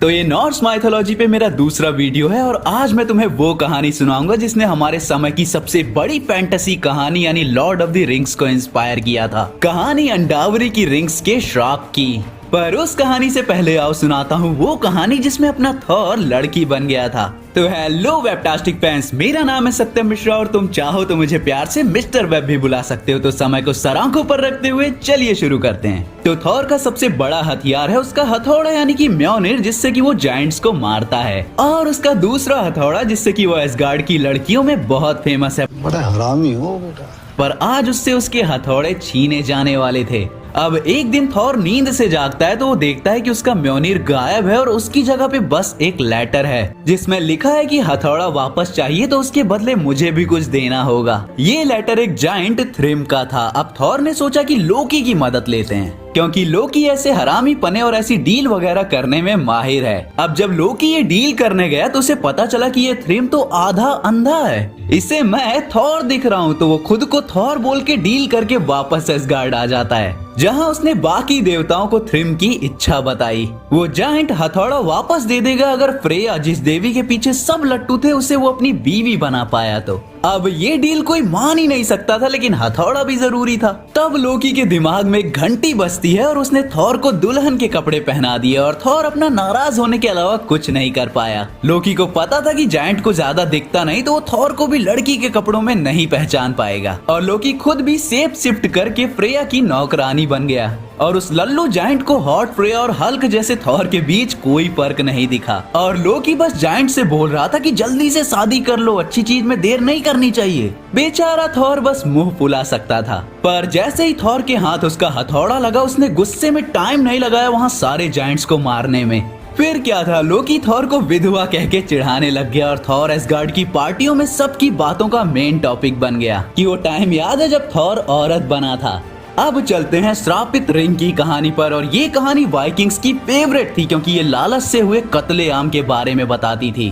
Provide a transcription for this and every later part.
तो ये Norse mythology पे मेरा दूसरा वीडियो है और आज मैं तुम्हें वो कहानी सुनाऊंगा जिसने हमारे समय की सबसे बड़ी फैंटेसी कहानी यानी लॉर्ड ऑफ द रिंग्स को इंस्पायर किया था। कहानी अंडावरी की रिंग्स के श्राप की। पर उस कहानी से पहले आओ सुनाता हूँ वो कहानी जिसमें अपना थॉर लड़की बन गया था। तो हेलो वेबटास्टिक फैंस, मेरा नाम है सत्यम मिश्रा और तुम चाहो तो मुझे प्यार से मिस्टर वेब भी बुला सकते हो। तो समय को सर आंखों पर रखते हुए चलिए शुरू करते हैं। तो थॉर का सबसे बड़ा हथियार है उसका हथौड़ा यानी कि म्योनिर, जिससे कि वो जायंट्स को मारता है, और उसका दूसरा हथौड़ा जिससे कि वो एसगार्ड की लड़कियों में बहुत फेमस है। बड़ा हरामी हो बेटा। पर आज उससे उसके हथौड़े छीने जाने वाले थे। अब एक दिन थॉर नींद से जागता है तो वो देखता है कि उसका म्योनिर गायब है और उसकी जगह पे बस एक लेटर है जिसमें लिखा है कि हथौड़ा वापस चाहिए तो उसके बदले मुझे भी कुछ देना होगा। ये लेटर एक जायंट थ्रिम का था। अब थॉर ने सोचा कि लोकी की मदद लेते हैं क्योंकि लोकी ऐसे हरामी पने और ऐसी डील वगैरह करने में माहिर है। अब जब लोकी ये डील करने गया तो उसे पता चला कि ये थ्रिम तो आधा अंधा है, इसे मैं थॉर दिख रहा हूँ। तो वो खुद को थॉर बोल के डील करके वापस एसगार्ड आ जाता है जहाँ उसने बाकी देवताओं को थ्रिम की इच्छा बताई। वो जायंट हथौड़ा वापस दे देगा अगर फ्रेया, जिस देवी के पीछे सब लट्टू थे, उसे वो अपनी बीवी बना पाया तो। अब ये डील कोई मान ही नहीं सकता था, लेकिन हथौड़ा भी जरूरी था। तब लोकी के दिमाग में एक घंटी बजती है और उसने थॉर को दुल्हन के कपड़े पहना दिए और थॉर अपना नाराज होने के अलावा कुछ नहीं कर पाया। लोकी को पता था कि जायंट को ज्यादा दिखता नहीं तो वो थॉर को भी लड़की के कपड़ों में नहीं पहचान पाएगा, और लोकी खुद भी सेप शिफ्ट करके फ्रेया की नौकरानी बन गया। और उस लल्लू जायंट को हॉट फ्रेया और हल्क जैसे थॉर के बीच कोई फर्क नहीं दिखा, और लोकी बस जायंट से बोल रहा था कि जल्दी से शादी कर लो, अच्छी चीज में देर नहीं करनी चाहिए। बेचारा थॉर बस मुंह फुला सकता था। पर जैसे ही थॉर के हाथ उसका हथौड़ा लगा, उसने गुस्से में टाइम नहीं लगाया वहाँ सारे जायंट्स को मारने में। फिर क्या था, लोकी थॉर को विधवा कह के चिढ़ाने लग गया और थॉर एसगार्ड की पार्टियों में सबकी बातों का मेन टॉपिक बन गया कि वो टाइम याद है जब थॉर औरत बना था। अब चलते हैं श्रापित रिंग की कहानी पर, और ये कहानी वाइकिंग्स की फेवरेट थी क्योंकि ये लालच से हुए कत्लेआम के बारे में बताती थी।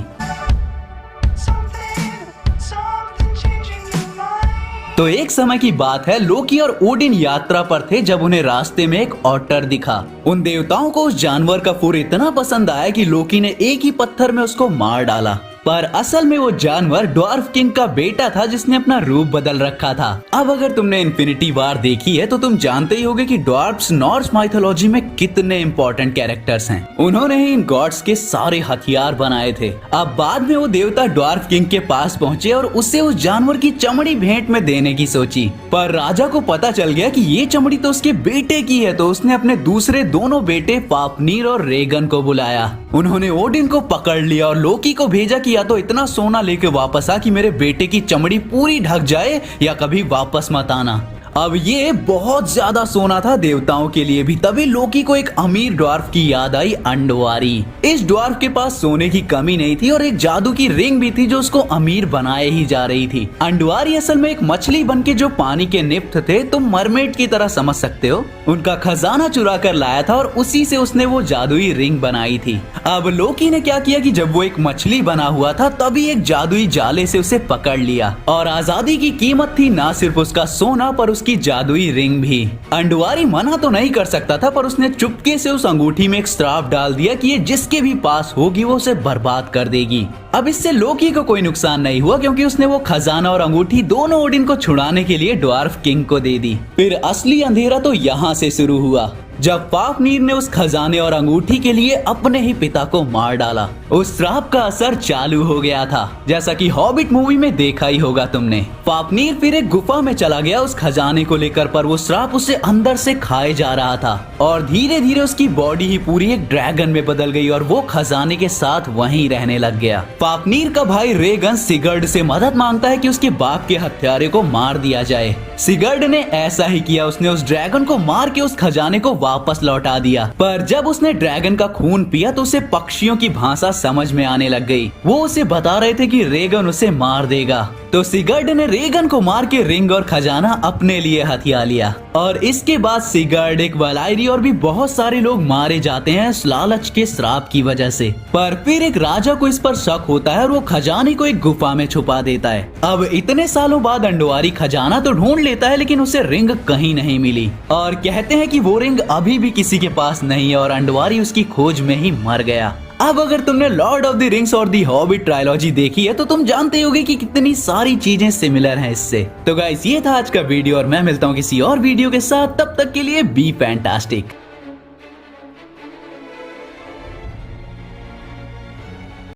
तो एक समय की बात है, लोकी और ओडिन यात्रा पर थे जब उन्हें रास्ते में एक ऑटर दिखा। उन देवताओं को उस जानवर का फूर इतना पसंद आया कि लोकी ने एक ही पत्थर में उसको मार डाला। पर असल में वो जानवर ड्वार्फ किंग का बेटा था जिसने अपना रूप बदल रखा था। अब अगर तुमने इन्फिनिटी वॉर देखी है तो तुम जानते ही होगे कि ड्वार्फ्स नॉर्स माइथोलॉजी में कितने इम्पोर्टेंट कैरेक्टर्स हैं। उन्होंने ही इन गॉड्स के सारे हथियार बनाए थे। अब बाद में वो देवता ड्वार्फ किंग के पास पहुँचे और उससे उस जानवर की चमड़ी भेंट में देने की सोची, पर राजा को पता चल गया कि ये चमड़ी तो उसके बेटे की है। तो उसने अपने दूसरे दोनों बेटे फाफनीर और रेगन को बुलाया। उन्होंने ओडिन को पकड़ लिया और लोकी को भेजा कि या तो इतना सोना लेके वापस आ कि मेरे बेटे की चमड़ी पूरी ढक जाए या कभी वापस मत आना। अब ये बहुत ज्यादा सोना था देवताओं के लिए भी। तभी लोकी को एक अमीर ड्वार्फ की याद आई, अंडवारी। इस ड्वार्फ के पास सोने की कमी नहीं थी और एक जादू की रिंग भी थी जो उसको अमीर बनाए ही जा रही थी। अंडवारी असल में एक मछली बनके जो पानी के निप्त थे, तुम मरमेड की तरह समझ सकते हो, उनका खजाना चुरा कर लाया था और उसी से उसने वो जादुई रिंग बनाई थी। अब लोकी ने क्या किया कि जब वो एक मछली बना हुआ था तभी एक जादुई जाले से उसे पकड़ लिया, और आजादी की कीमत थी ना सिर्फ उसका सोना पर की जादुई रिंग भी। अंडवारी मना तो नहीं कर सकता था, पर उसने चुपके से उस अंगूठी में एक श्राप डाल दिया कि ये जिसके भी पास होगी वो उसे बर्बाद कर देगी। अब इससे लोकी को कोई नुकसान नहीं हुआ क्योंकि उसने वो खजाना और अंगूठी दोनों ओडिन को छुड़ाने के लिए ड्वार्फ किंग को दे दी। फिर असली अंधेरा तो यहाँ से शुरू हुआ जब फाफनीर ने उस खजाने और अंगूठी के लिए अपने ही पिता को मार डाला। उस श्राप का असर चालू हो गया था, जैसा कि हॉबिट मूवी में देखा ही होगा तुमने। फाफनीर फिर एक गुफा में चला गया उस खजाने को लेकर, पर वो श्राप उसे अंदर से खाए जा रहा था और धीरे धीरे उसकी बॉडी ही पूरी एक ड्रैगन में बदल गई और वो खजाने के साथ वहीं रहने लग गया। फाफनीर का भाई रेगन सिगर्ड से मदद मांगता है कि उसके बाप के हत्यारे को मार दिया जाए। सिगर्ड ने ऐसा ही किया, उसने उस ड्रैगन को मार के उस खजाने को वापस लौटा दिया। पर जब उसने ड्रैगन का खून पिया तो उसे पक्षियों की भाषा समझ में आने लग गई। वो उसे बता रहे थे कि रेगन उसे मार देगा। तो सिगर्ड ने रेगन को मार के रिंग और खजाना अपने लिए हथिया लिया, और इसके बाद सिगर्ड, एक वलायरी और भी बहुत सारे लोग मारे जाते हैं इस लालच के श्राप की वजह से। पर फिर एक राजा को इस पर शक होता है और वो खजाने को एक गुफा में छुपा देता है। अब इतने सालों बाद अंडवारी खजाना तो ढूंढ लेता है, लेकिन उसे रिंग कहीं नहीं मिली और कहते हैं कि वो रिंग अभी भी किसी के पास नहीं है और अंडवारी उसकी खोज में ही मर गया। अब अगर तुमने लॉर्ड ऑफ द रिंग्स और दी हॉबिट ट्रायलॉजी देखी है तो तुम जानते होगे कि कितनी सारी चीजें सिमिलर हैं इससे। तो गाइस ये था आज का वीडियो और मैं मिलता हूँ किसी और वीडियो के साथ, तब तक के लिए बी फैंटास्टिक।